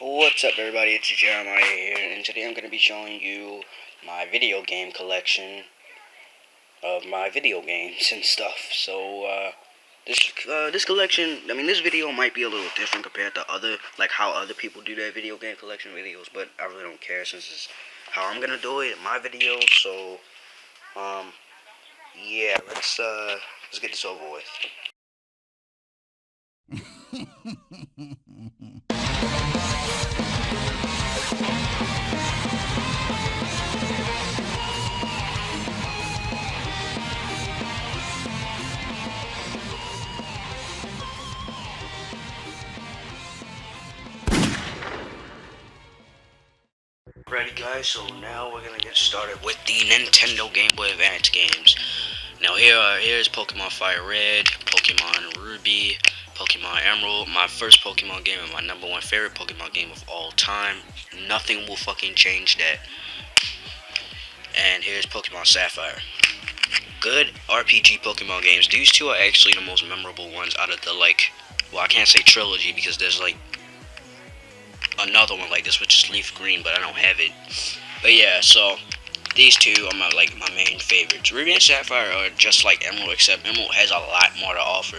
What's up, everybody? It's Jeremiah here, and today I'm going to be showing you my video game collection of my video games and stuff. So, this collection, this video might be a little different compared to how other people do their video game collection videos, but I really don't care since it's how I'm going to do it in my video. So, yeah, let's get this over with. Ready, guys? So now we're gonna get started with the Nintendo Game Boy Advance games. Now here's Pokemon Fire Red, Pokemon Ruby, Pokemon Emerald, my first Pokemon game and my #1 favorite Pokemon game of all time. Nothing will fucking change that. And here's Pokemon Sapphire. Good RPG Pokemon games. These two are actually the most memorable ones out of the I can't say trilogy because there's another one like this which is Leaf Green, but I don't have it. But yeah, so these two are my main favorites. Ruby and Sapphire are just like Emerald, except Emerald has a lot more to offer.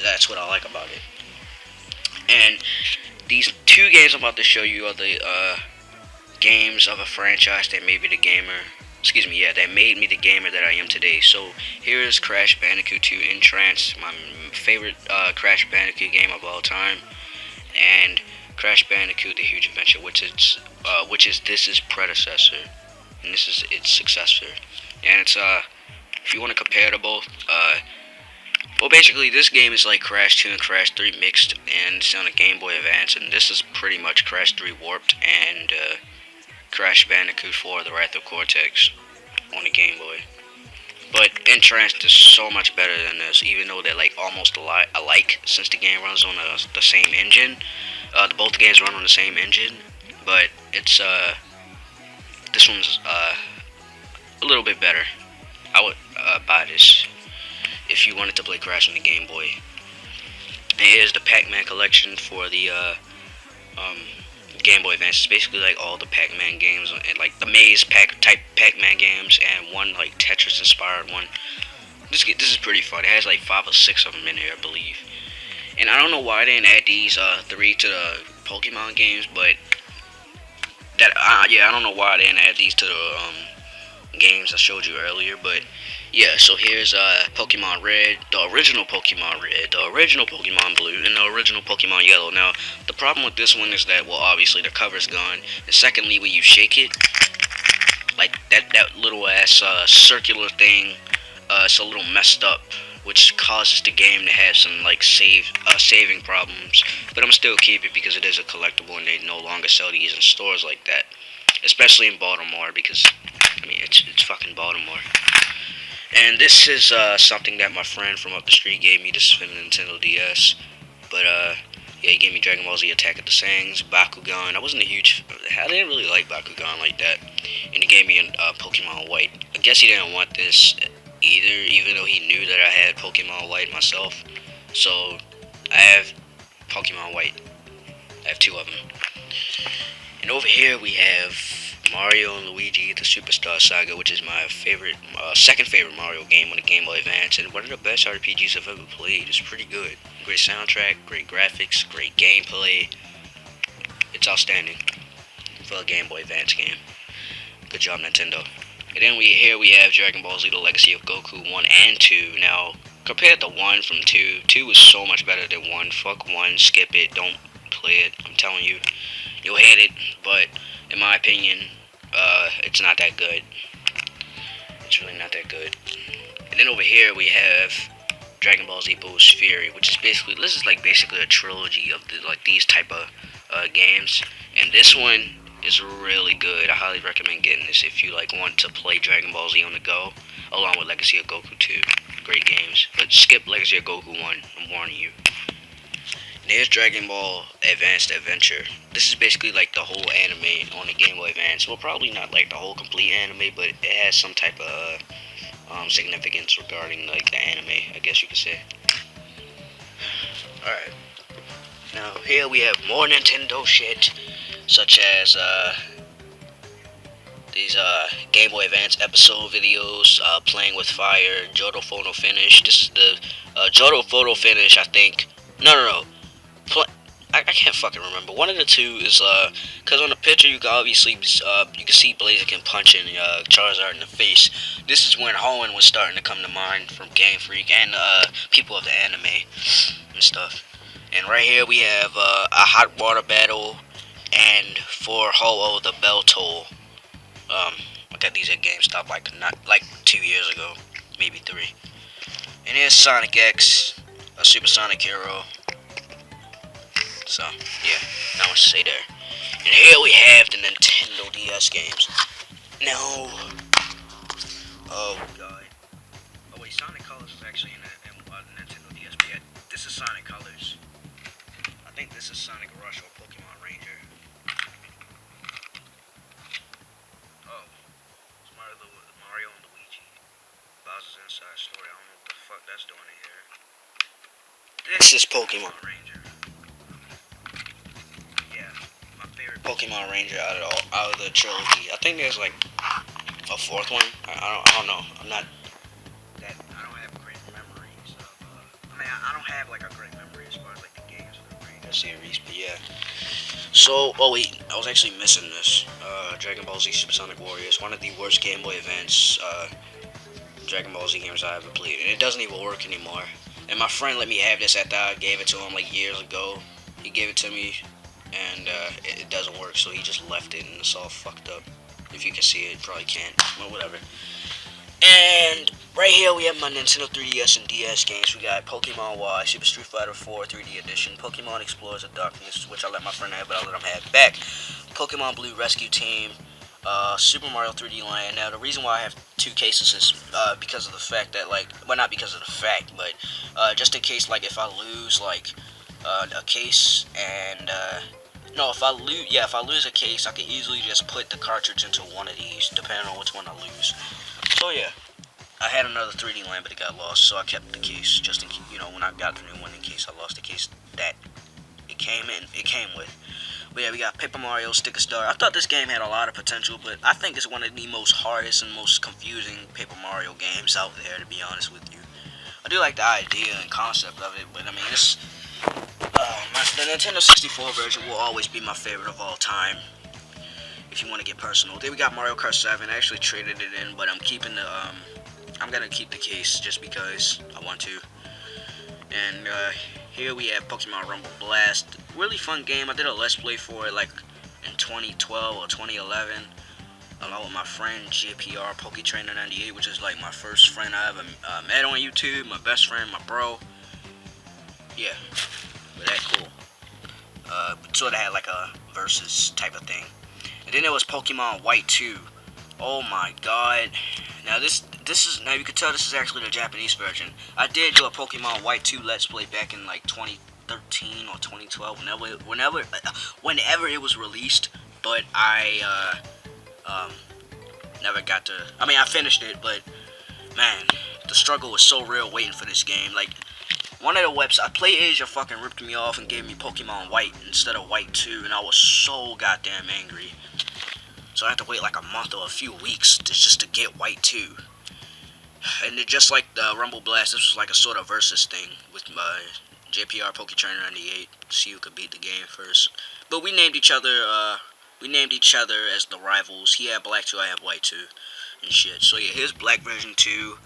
That's what I like about it. And these two games I'm about to show you are the games of a franchise that made me the gamer. That made me the gamer that I am today. So here is Crash Bandicoot 2 Entrance, my favorite Crash Bandicoot game of all time, and Crash Bandicoot: The Huge Adventure, which is this predecessor, and this is its successor. And it's if you want to compare to both, well, basically this game is like Crash 2 and Crash 3 mixed, and it's on a Game Boy Advance, and this is pretty much Crash 3 Warped and Crash Bandicoot 4: The Wrath of Cortex on the Game Boy. But Entranced is so much better than this, even though they're almost alike since the game runs on the same engine. Both games run on the same engine, but it's this one's a little bit better. I would buy this if you wanted to play Crash on the Game Boy. And here's the Pac-Man collection for the Game Boy Advance. It's basically like all the Pac-Man games and like the maze type Pac-Man games and one like Tetris inspired one. This is pretty fun. It has like 5 or 6 of them in here, I believe. And I don't know why they didn't add these 3 to the Pokemon games, but I don't know why they didn't add these to the games I showed you earlier. But yeah, so here's Pokemon Red, the original Pokemon Red, the original Pokemon Blue, and the original Pokemon Yellow. Now the problem with this one is that, well, obviously the cover's gone, and secondly, when you shake it, like that little ass circular thing, it's a little messed up, which causes the game to have some saving problems. But I'm still keep it because it is a collectible and they no longer sell these in stores like that, especially in Baltimore, because it's fucking Baltimore. And this is something that my friend from up the street gave me. This is for the Nintendo DS. But yeah, he gave me Dragon Ball Z Attack of the Saiyans, Bakugan. I didn't really like Bakugan like that. And he gave me Pokemon White. I guess he didn't want this either, even though he knew that I had Pokemon White myself. So I have Pokemon White. I have 2 of them. And over here we have Mario and Luigi: The Superstar Saga, which is my second favorite Mario game on the Game Boy Advance, and one of the best RPGs I've ever played. It's pretty good. Great soundtrack, great graphics, great gameplay. It's outstanding for a Game Boy Advance game. Good job, Nintendo. And then here we have Dragon Ball Z: The Legacy of Goku 1 and 2. Now, compared to 1 from 2, 2 is so much better than 1. Fuck 1, skip it, don't play it. I'm telling you, you'll hate it. But in my opinion, it's not that good. It's really not that good. And then over here we have Dragon Ball Z Bull's Fury, which is basically a trilogy of these type of games. And this one is really good. I highly recommend getting this if you want to play Dragon Ball Z on the go, along with Legacy of Goku 2. Great games. But skip Legacy of Goku 1, I'm warning you. And here's Dragon Ball Advanced Adventure. This is basically like the whole anime on the Game Boy Advance. Well, probably not like the whole complete anime, but it has some type of significance regarding the anime, I guess you could say. Alright. Now here we have more Nintendo shit, such as these Game Boy Advance episode videos, Playing with Fire, Johto Photo Finish. This is the Johto Photo Finish, I think. No. I can't fucking remember. One of the two is cause on the picture you can obviously you can see Blaziken punching Charizard in the face. This is when Hoenn was starting to come to mind from Game Freak and people of the anime and stuff. And right here we have a hot water battle, and for Ho-Oh the bell toll. I got these at GameStop like 2 years ago, maybe 3. And here's Sonic X, a Supersonic Hero. So, yeah, not much to say there. And here we have the Nintendo DS games. Now, oh god. Oh wait, Sonic Colors is actually in the Nintendo DS. But yeah, this is Sonic Colors. I think this is Sonic Rush or Pokemon Ranger. Oh, it's Mario and Luigi. Bowser's Inside Story. I don't know what the fuck that's doing in here. This is Pokemon Ranger. Pokemon Ranger out of the trilogy. I think there's like a fourth one. I don't know. I don't have great memories of. I don't have like a great memory as far as like the games of the Ranger series. But yeah. So, oh wait, I was actually missing this. Dragon Ball Z Supersonic Warriors, one of the worst Game Boy Advance Dragon Ball Z games I ever played, and it doesn't even work anymore. And my friend let me have this after I gave it to him like years ago. He gave it to me. And it doesn't work, so he just left it, and it's all fucked up. If you can see it, probably can't, but whatever. And right here we have my Nintendo 3DS and DS games. We got Pokemon Y, Super Street Fighter 4 3D Edition, Pokemon Explorers of Darkness, which I let my friend have, but I let him have back. Pokemon Blue Rescue Team, Super Mario 3D Land. Now the reason why I have 2 cases is because of the fact that, like, well, not because of the fact, but just in case, like, if I lose like a case and no, if I lose a case, I can easily just put the cartridge into one of these, depending on which one I lose. So yeah, I had another 3D Land, but it got lost, so I kept the case just in case, when I got the new one, in case I lost the case that it came with. But yeah, we got Paper Mario Sticker Star. I thought this game had a lot of potential, but I think it's one of the most hardest and most confusing Paper Mario games out there, to be honest with you. I do like the idea and concept of it, but I mean, it's the Nintendo 64 version will always be my favorite of all time, if you want to get personal. Then we got Mario Kart 7. I actually traded it in, but I'm keeping the I'm gonna keep the case just because I want to. And here we have Pokemon Rumble Blast. Really fun game. I did a Let's Play for it like in 2012 or 2011, along with my friend JPR PokeTrainer98, which is like my first friend I ever met on YouTube. My best friend, my bro. Yeah. But that cool. Sort of had like a versus type of thing. And then there was Pokemon White 2. Oh my god. Now this is, now you can tell this is actually the Japanese version. I did do a Pokemon White 2 Let's Play back in like 2013 or 2012, whenever it was released, but I never got to, I finished it, but man, the struggle was so real waiting for this game. Like, one of the websites, PlayAsia fucking ripped me off and gave me Pokemon White instead of White 2, and I was so goddamn angry. So I had to wait like a month or a few weeks just to get White 2. And it, just like the Rumble Blast, this was like a sort of versus thing with JPR PokeTrainer98 to see who could beat the game first. But we named each other as the rivals. He had Black 2, I have White 2, and shit. So yeah, here's Black version 2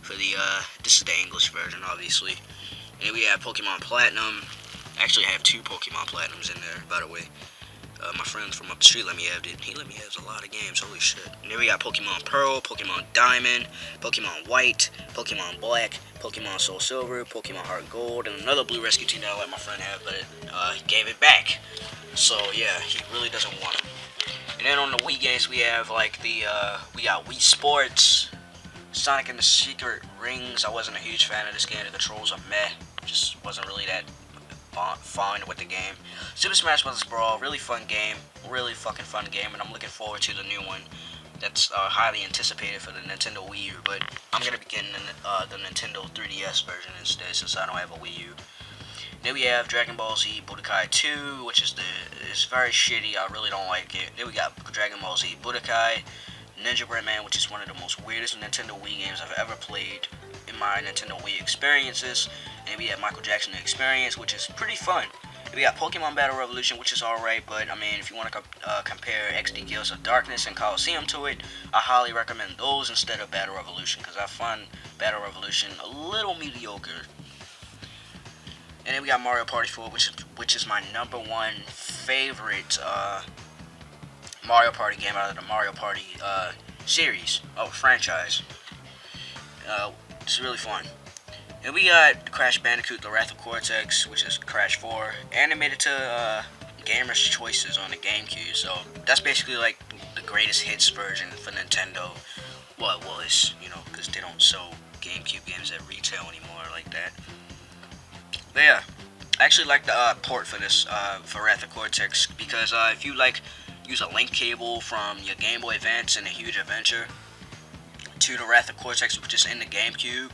for the this is the English version, obviously. And we have Pokemon Platinum. Actually, I have 2 Pokemon Platinums in there, by the way. My friend from up the street let me have it. He let me have a lot of games, holy shit. And then we got Pokemon Pearl, Pokemon Diamond, Pokemon White, Pokemon Black, Pokemon Soul Silver, Pokemon Heart Gold, and another Blue Rescue Team that I let my friend have, but he gave it back. So yeah, he really doesn't want it. And then on the Wii games, we have like we got Wii Sports, Sonic and the Secret Rings. I wasn't a huge fan of this game. The controls are meh. Just wasn't really that fine with the game. Super Smash Bros. Brawl, really fun game, really fucking fun game, and I'm looking forward to the new one that's highly anticipated for the Nintendo Wii U, but I'm going to be getting the Nintendo 3DS version instead since I don't have a Wii U. Then we have Dragon Ball Z Budokai 2, which is it's very shitty. I really don't like it. Then we got Dragon Ball Z Budokai, Ninja Breadman, which is one of the most weirdest Nintendo Wii games I've ever played in my Nintendo Wii experiences. And we have Michael Jackson The Experience, which is pretty fun. We got Pokemon Battle Revolution, which is alright, but I mean, if you want to compare XD Gales of Darkness and Coliseum to it, I highly recommend those instead of Battle Revolution, because I find Battle Revolution a little mediocre. And then we got Mario Party 4, which is my #1 favorite Mario Party game out of the Mario Party series, franchise. It's really fun. And we got Crash Bandicoot: The Wrath of Cortex, which is Crash 4, animated to Gamers' Choices on the GameCube. So that's basically like the greatest hits version for Nintendo. Well, it was, because they don't sell GameCube games at retail anymore like that. But yeah, I actually like the port for this, for Wrath of Cortex, because if you use a link cable from your Game Boy Advance and a Huge Adventure to the Wrath of Cortex, which is in the GameCube,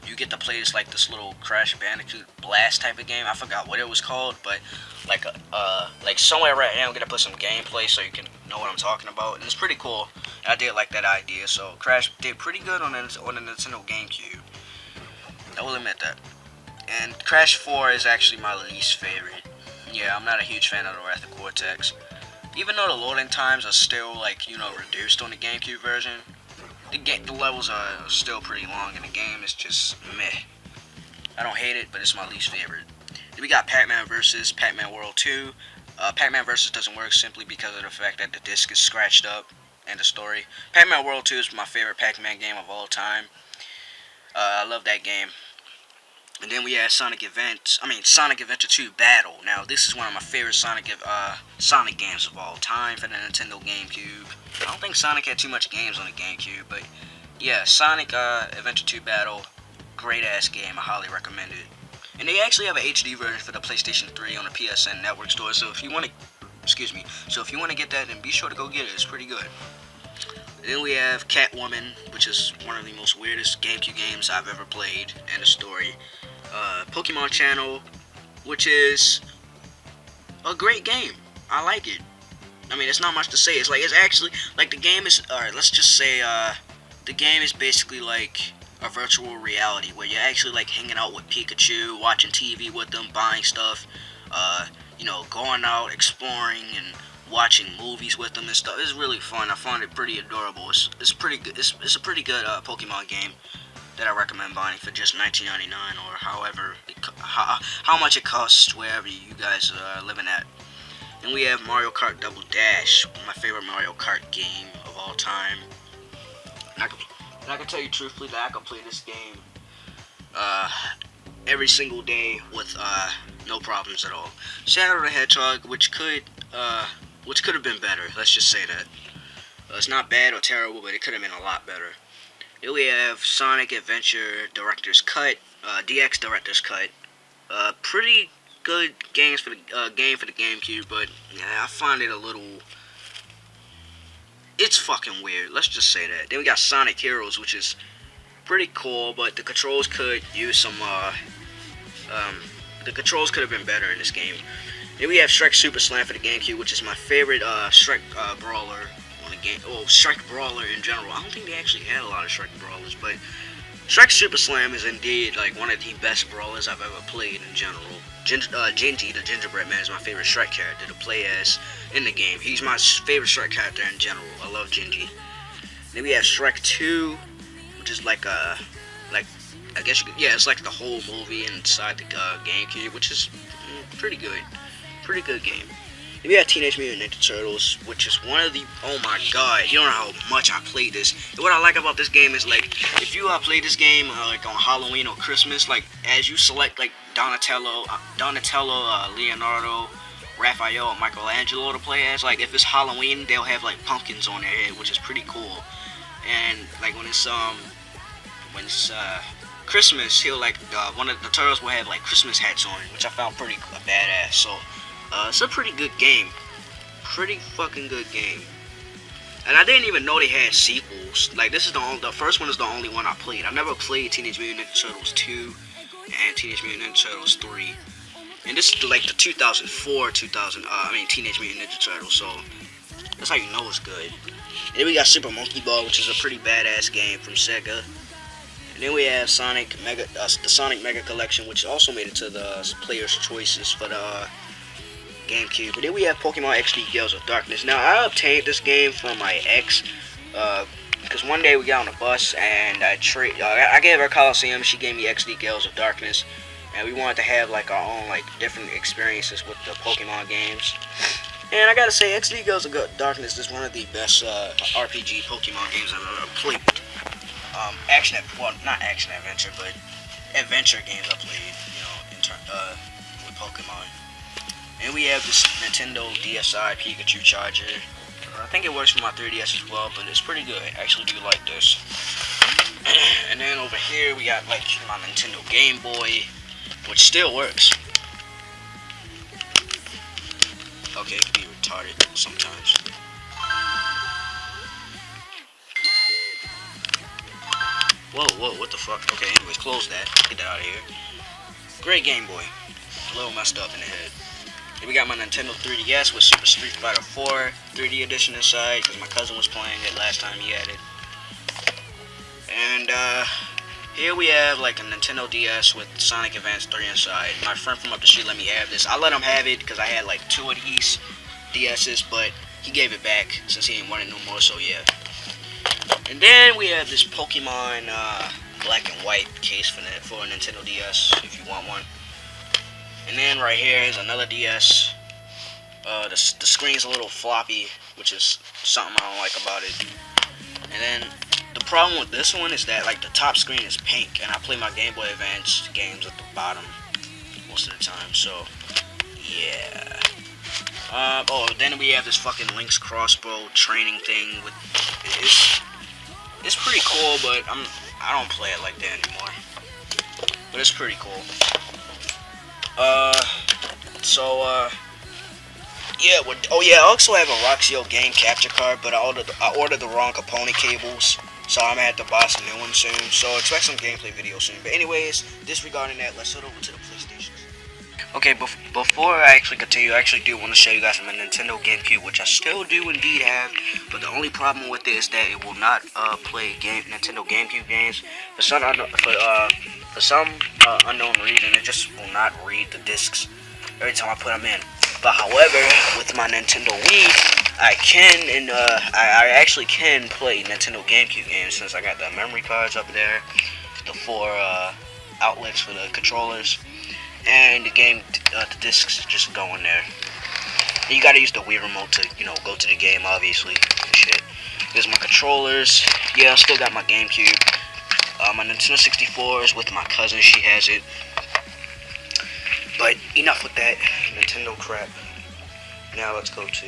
you get to play this little Crash Bandicoot Blast type of game. I forgot what it was called, but like somewhere right now I'm gonna put some gameplay so you can know what I'm talking about, and it's pretty cool. I did like that idea, so Crash did pretty good on the Nintendo GameCube. I will admit that. And Crash 4 is actually my least favorite. Yeah, I'm not a huge fan of the Wrath of Cortex. Even though the loading times are still reduced on the GameCube version, the levels are still pretty long, and the game is just meh. I don't hate it, but it's my least favorite. Then we got Pac-Man vs. Pac-Man World 2. Pac-Man vs. doesn't work simply because of the fact that the disc is scratched up and the story. Pac-Man World 2 is my favorite Pac-Man game of all time. I love that game. And then we had Sonic Adventure 2 Battle. Now, this is one of my favorite Sonic games of all time for the Nintendo GameCube. I don't think Sonic had too much games on the GameCube, but yeah, Sonic Adventure 2 Battle, great ass game. I highly recommend it. And they actually have an HD version for the PlayStation 3 on the PSN Network store. So if you want to get that, then be sure to go get it. It's pretty good. Then we have Catwoman, which is one of the most weirdest GameCube games I've ever played, and the story. Pokemon Channel, which is a great game. I like it. I mean, it's not much to say. It's actually the game is, let's just say the game is basically like a virtual reality where you're actually hanging out with Pikachu, watching TV with them, buying stuff, going out exploring and watching movies with them and stuff. It's really fun. I found it pretty adorable. It's pretty good. It's a pretty good Pokemon game that I recommend buying for just $19.99 or how much it costs wherever you guys are living at. And we have Mario Kart Double Dash, my favorite Mario Kart game of all time. And I can tell you truthfully that I can play this game every single day with no problems at all. Shadow the Hedgehog, which could have been better. Let's just say that. It's not bad or terrible, but it could have been a lot better. Here we have Sonic Adventure Director's Cut, DX Director's Cut. Pretty good games for the game for the GameCube, but yeah, I find it a little. It's fucking weird. Let's just say that. Then we got Sonic Heroes, which is pretty cool, but the controls could use some. The controls could have been better in this game. Then we have Shrek Super Slam for the GameCube, which is my favorite Shrek brawler on the game. Oh, Shrek brawler in general. I don't think they actually had a lot of Shrek brawlers, but Shrek Super Slam is indeed one of the best brawlers I've ever played in general. Gingy, the Gingerbread Man, is my favorite Shrek character to play as in the game. He's my favorite Shrek character in general. I love Gingy. Then we have Shrek 2, which is I guess it's like the whole movie inside the GameCube, which is pretty good. Pretty good game. Then we have Teenage Mutant Ninja Turtles, which is one of the, oh my god, you don't know how much I played this. And what I like about this game is if you play this game on Halloween or Christmas, as you select Donatello, Leonardo, Raphael, and Michelangelo to play as, if it's Halloween, they'll have pumpkins on their head, which is pretty cool. And when it's Christmas, he'll one of the turtles will have Christmas hats on, which I found pretty badass. So it's a pretty good game, pretty fucking good game. And I didn't even know they had sequels. This is the first one is the only one I played. I never played Teenage Mutant Ninja Turtles 2 and Teenage Mutant Ninja Turtles 3. And this is like the 2004, Teenage Mutant Ninja Turtles. So that's how you know it's good. And then we got Super Monkey Ball, which is a pretty badass game from Sega. And then we have the Sonic Mega Collection, which also made it to the Player's Choices for the GameCube. And then we have Pokemon XD Gales of Darkness. Now, I obtained this game from my ex, because one day we got on a bus, and I gave her Coliseum. She gave me XD Gales of Darkness, and we wanted to have like our own like different experiences with the Pokemon games. And I gotta say, XD Gales of Darkness is one of the best RPG Pokemon games I've ever played. Not action adventure, but adventure games I played, with Pokemon. And we have this Nintendo DSi Pikachu charger. I think it works for my 3DS as well, but it's pretty good. I actually do like this. And then over here we got like my Nintendo Game Boy, which still works. Okay, it can be retarded sometimes. Whoa, what the fuck? Okay, anyways, close that. Get that out of here. Great Game Boy. A little messed up in the head. Then we got my Nintendo 3DS with Super Street Fighter 4 3D edition inside, because my cousin was playing it last time he had it. And here we have like a Nintendo DS with Sonic Advance 3 inside. My friend from up the street let me have this. I let him have it because I had like 2 of these DS's, but he gave it back since he didn't want it no more, so yeah. And then we have this Pokemon black and white case for a Nintendo DS if you want one. And then right here is another DS. The screen's a little floppy, which is something I don't like about it. And then the problem with this one is that like the top screen is pink, and I play my Game Boy Advance games at the bottom most of the time. So yeah. Then we have this fucking Link's crossbow training thing with it's pretty cool, but I don't play it like that anymore. But it's pretty cool. I also have a Roxio game capture card, but I ordered the wrong component cables, so I'm gonna have to buy some new ones soon. So expect some gameplay videos soon. But anyways, disregarding that, let's head over to the PlayStation. Okay, before I actually continue, I actually do want to show you guys my Nintendo GameCube, which I still do indeed have, but the only problem with it is that it will not play Nintendo GameCube games. For some unknown reason, it just will not read the discs every time I put them in. But however, with my Nintendo Wii, I actually can play Nintendo GameCube games, since I got the memory cards up there, the 4 outlets for the controllers. And the discs just go in there. And you gotta use the Wii remote to, go to the game, obviously. Shit. Here's my controllers. Yeah, I still got my GameCube. My Nintendo 64 is with my cousin. She has it. But enough with that Nintendo crap. Now let's go to